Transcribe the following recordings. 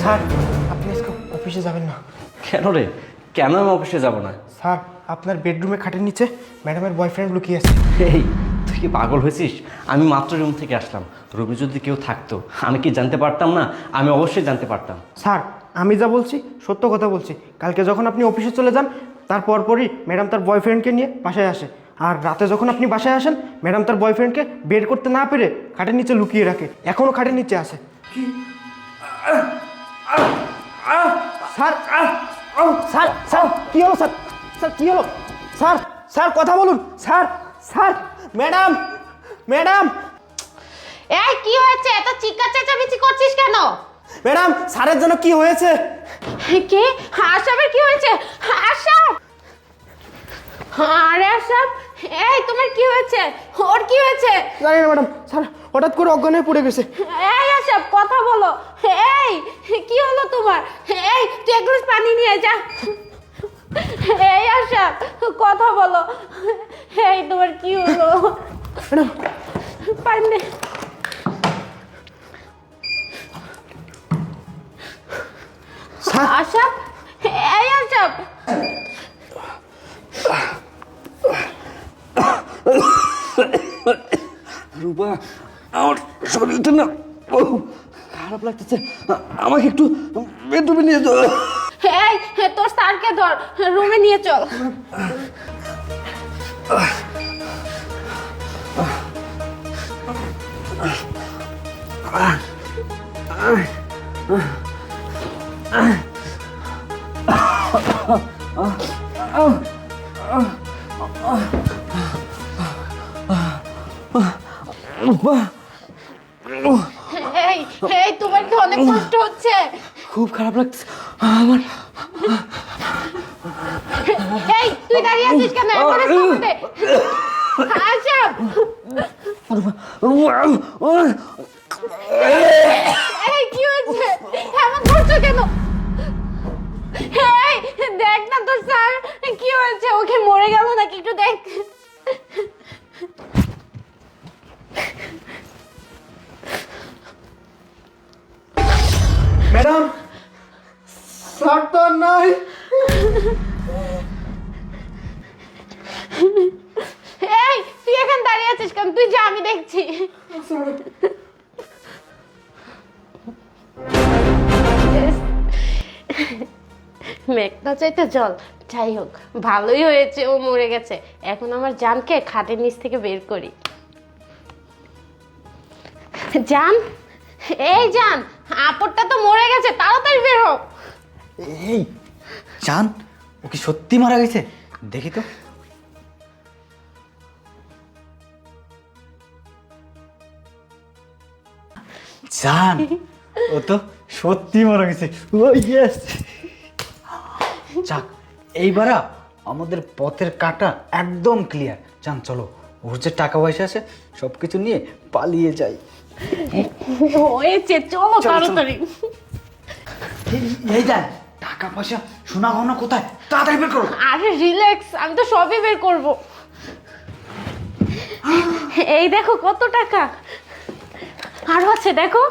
Sir আপনি আজকে অফিসে যাবেন না। কেন রে? কেন আমি অফিসে যাব না? স্যার আপনার বেডরুমে খাটের নিচে ম্যাডামের বয়ফ্রেন্ড লুকিয়ে আছে। এই তুই কি পাগল হয়েছিস? আমি মাত্র রুম থেকে আসলাম। রুমে যদি কেউ থাকতো আমি কি জানতে পারতাম না? আমি অবশ্যই জানতে পারতাম। স্যার আমি যা বলছি সত্য কথা বলছি। কালকে যখন আপনি অফিসে চলে যান তার পরপরই ম্যাডাম তার বয়ফ্রেন্ডকে নিয়ে বাসায় আসে। আর রাতে যখন আপনি বাসায় আসেন ম্যাডাম তার বয়ফ্রেন্ডকে বের করতে না পেরে খাটের নিচে লুকিয়ে রাখে, এখনও খাটের নিচে আছে। স্যার স্যার স্যার কী হলো স্যার? স্যার কী হলো? স্যার স্যার কথা বলুন স্যার। স্যার ম্যাডাম ম্যাডাম এই কি হয়েছে? এত চিৎকার চেঁচামেচি করছিস কেন? ম্যাডাম স্যারের জন্য কি হয়েছে? কে? আশরাফের কি হয়েছে? আশরাফ! আরে আশরাফ, এই তোমার কি হয়েছে? ওর কি হয়েছে? জানি না ম্যাডাম, স্যার হঠাৎ করে অজ্ঞান হয়ে পড়ে গেছে। এই আশরাফ কথা বলো। এই কি হলো তোমার? এই তুই এক গ্লাস পানি নিয়ে যা। এই আশরাফ কথা বলো। এই তোমার কি হলো? ম্যাডাম পানি নে। আশরাফ, এই আশরাফ। রূপা, আমার শরীরটা না খারাপ লাগতেছে, আমাকে একটু বেডরুমে নিয়ে যাও। এই তোর স্যারকে ধর, রুমে নিয়ে চল। এই এই তোমার কি অনেক কষ্ট হচ্ছে? খুব খারাপ লাগছে আমার। এই তুই দাঁড়িয়ে আছিস কেন? এখানে স্টপ দে। আচ্ছা এই কি হয়েছে? এমন করছো কেন? এই দেখ না তোর স্যার কি হয়েছে? ওকে মরে গেল নাকি? একটু দেখ। ম্যাডাম স্যার তো আর নাই। এই তুই এখানে দাঁড়িয়ে আছিস কেন? তুই যা, আমি দেখছি। মেঘটা চাইতে জল। যাই হোক, ভালোই হয়েছে ও মরে গেছে। এখন আমার জানকে খাটের নিচ থেকে বের করি। জান, এই জান, আপরটা তো মরে গেছে, তাড়াতাড়ি বের হোক। এই জান, ও কি সত্যি মারা গেছে? দেখি তো। জান, ও তো সত্যি মারা গেছে। ও ইয়েস। যাক, এইবার আমাদের পথের কাঁটা একদম ক্লিয়ার। জান চলো, ওর যে টাকা পয়সা আছে সব কিছু নিয়ে পালিয়ে যাই। হয়েছে, চলো তাড়াতাড়ি। এই জান, টাকা পয়সা সোনা গহনা কোথায়? তাড়াতাড়ি বের করো। আরে রিল্যাক্স, আমি তো সবই বের করব। এই দেখো কত টাকা। আরো আছে দেখো।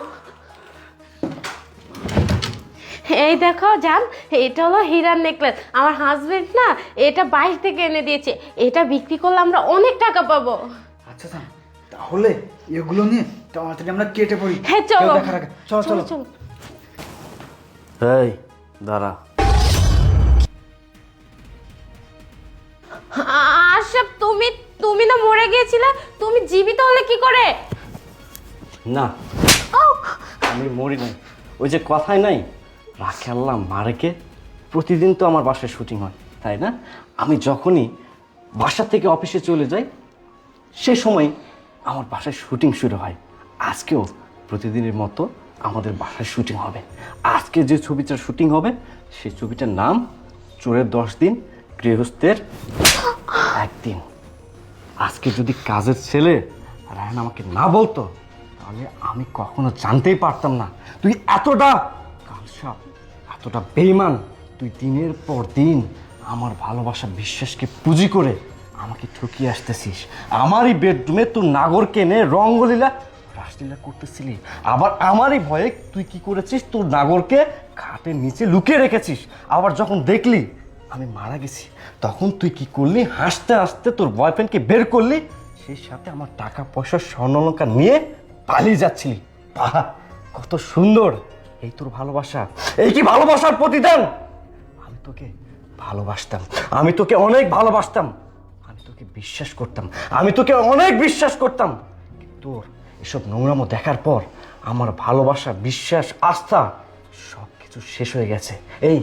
এই দেখো জান, এটা হলো হীরার নেকলেস। আমার হাজবেন্ড না এটা বাইরে থেকে এনে দিয়েছে। এটা বিক্রি করলে আমরা অনেক টাকা পাবো। আচ্ছা জান, তাহলে এগুলো নিয়ে তাড়াতাড়ি আমরা কেটে পড়ি। হ্যাঁ চলো। কেউ দেখার আগে। চলো চলো। চলো। এই দাঁড়া। আশরাফ, তুমি না মরে গিয়েছিলে, তুমি জীবিত হলে কি করে? না, আমি মরি নাই। ওই যে কথাই নাই, রাখে আল্লাহ মারেকে। প্রতিদিন তো আমার বাসায় শুটিং হয়, তাই না? আমি যখনই বাসা থেকে অফিসে চলে যাই সে সময় আমার বাসায় শুটিং শুরু হয়। আজকেও প্রতিদিনের মতো আমাদের বাসায় শুটিং হবে। আজকে যে ছবিটার শুটিং হবে সেই ছবিটার নাম চোরের 10 দিন, গৃহস্থের 1 দিন। আজকে যদি কাজের ছেলে রায়হান আমাকে না বলতো তাহলে আমি কখনো জানতেই পারতাম না তুই এতটা কালসাপ, এতটা বেঈমান। তুই দিনের পর দিন আমার ভালোবাসা বিশ্বাসকে পুঁজি করে আমাকে ঠকিয়ে আসতেছিস। আমারই বেডরুমে তোর নাগরকে এনে রঙ্গলীলা অশ্লীলা করতেছিলি, আবার আমারই ভয়ে তুই কি করেছিস, তোর নাগরকে খাটের নিচে লুকিয়ে রেখেছিস। আবার যখন দেখলি আমি মারা গেছি, তখন তুই কি করলি, হাসতে হাসতে তোর বয়ফ্রেন্ডকে বের করলি, সেই সাথে আমার টাকা পয়সা স্বর্ণালঙ্কার নিয়ে পালিয়ে যাচ্ছিলি। বাহ, কত সুন্দর! এই তোর ভালোবাসা, এই কি ভালোবাসার প্রতিদান? আমি তোকে ভালোবাসতাম, আমি তোকে অনেক ভালোবাসতাম, আমি তোকে বিশ্বাস করতাম, আমি তোকে অনেক বিশ্বাস করতাম। তোর এসব নোংরামো দেখার পর আমার ভালোবাসা, বিশ্বাস, আস্থা সব কিছু শেষ হয়ে গেছে। এই,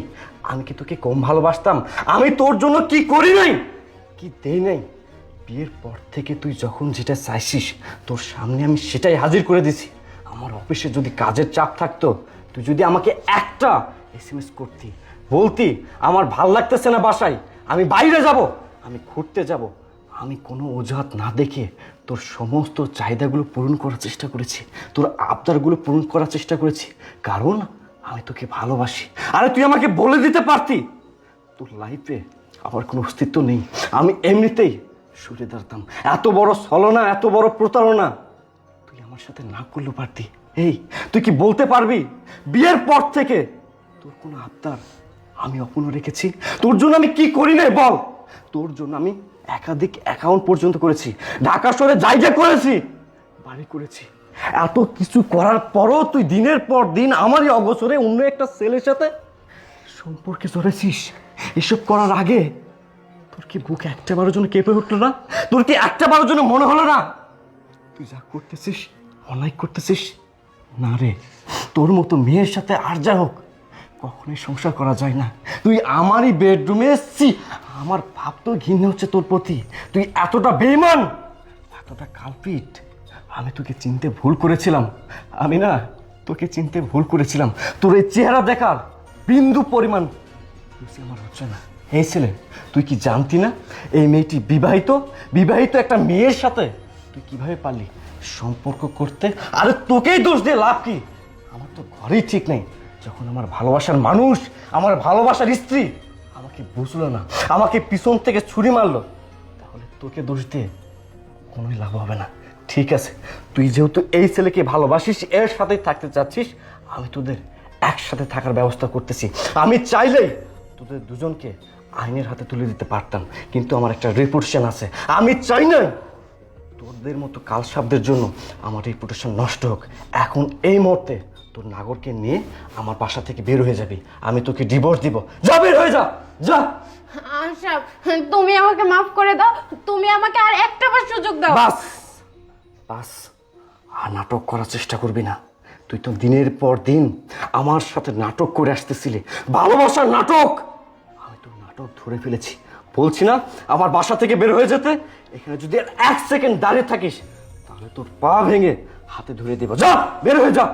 আমি কি তোকে কম ভালোবাসতাম? আমি তোর জন্য কি করি নাই, কি দেই নাই? বিয়ের পর থেকে তুই যখন যেটা চাইছিস, তোর সামনে আমি সেটাই হাজির করে দিছি। আমার অফিসে যদি কাজের চাপ থাকতো, তুই যদি আমাকে একটা SMS করতি, বলতি আমার ভাল লাগতেছে না বাসায়, আমি বাইরে যাব, আমি ঘুরতে যাব, আমি কোনো অজুহাত না দেখে তোর সমস্ত চাহিদাগুলো পূরণ করার চেষ্টা করেছি, তোর আবদারগুলো পূরণ করার চেষ্টা করেছি, কারণ আমি তোকে ভালোবাসি। আরে তুই আমাকে বলে দিতে পারতি তোর লাইফে আমার কোনো অস্তিত্ব নেই, আমি এমনিতেই সরে দাঁড়াতাম। এত বড় ছলনা, এত বড় প্রতারণা তুই আমার সাথে না করলেও পারতি। এই, তুই কি বলতে পারবি বিয়ের পর থেকে তোর কোনো আবদার আমি অপূর্ণ রেখেছি? তোর জন্য আমি কি করি নাই বল? তোর জন্য আমি একাধিক অ্যাকাউন্ট পর্যন্ত করেছি, ঢাকা শহরে জায়গা করেছি, বাড়ি করেছি। এত কিছু করার পরও তুই দিনের পর দিন আমারই অগোচরে অন্য একটা ছেলের সাথে সম্পর্কে জড়েছিস। এসব করার আগে তোর কি বুক একটা বারের জন্য কেঁপে উঠলো না? তোর কি একটা বারের জন্য মনে হলো না তুই যা করতেছিস অন্যায় করতেছিস? না রে, তোর মতো মেয়ের সাথে আর যা হোক কখনোই সংসার করা যায় না। তুই আমারই বেডরুমে এসছি, আমার ভাবতেও ঘৃণা হচ্ছে তোর প্রতি। তুই এতটা বেঈমান, এতটা কালপিট। আমি তোকে চিনতে ভুল করেছিলাম, আমি না তোকে চিনতে ভুল করেছিলাম। তোর এই চেহারা দেখার বিন্দু পরিমাণ রুচি আমার হচ্ছে না। এই ছেলে, তুই কি জানতি না এই মেয়েটি বিবাহিত? বিবাহিত একটা মেয়ের সাথে তুই কিভাবে পারলি সম্পর্ক করতে? আরে তোকেই দোষ দিয়ে লাভ কি? আমার তো ঘরেই ঠিক নেই। যখন আমার ভালোবাসার মানুষ, আমার ভালোবাসার স্ত্রী আমাকে বুঝলো না, আমাকে পিছন থেকে ছুরি মারলো, তাহলে তোকে দোষ দিয়ে কোনোই লাভ হবে না। ঠিক আছে, তুই যেহেতু এই ছেলেকে ভালোবাসিস, এর সাথেই থাকতে চাচ্ছিস, আমি তোদের একসাথে থাকার ব্যবস্থা করতেছি। আমি চাইলেই তোদের দুজনকে আইনের হাতে তুলে দিতে পারতাম, কিন্তু আমার একটা রেপুটেশন আছে। আমি চাই না তোদের মতো কালসাপদের জন্য আমার রেপুটেশন নষ্ট হোক। এখন এই মুহূর্তে তোর নাগরকে নিয়ে আমার বাসা থেকে বের হয়ে যাবি, আমি তোকে ডিভোর্স দিব। যা, বের হয়ে যা, যা। আশরাফ, তুমি আমাকে মাফ করে দাও, তুমি আমাকে আর একটা বার সুযোগ দাও। বাস বাস, আর নাটক করার চেষ্টা করবি না। তুই তো দিনের পর দিন আমার সাথে নাটক করে আসতেছিলি, ভালোবাসার নাটক। আমি তোর নাটক ধরে ফেলেছি, বলছি না আমার বাসা থেকে বের হয়ে যেতে। এখানে যদি আর 1 সেকেন্ড দাঁড়িয়ে থাকিস, তাহলে তোর পা ভেঙে হাতে ধরে দেব। যা, বের হয়ে যা।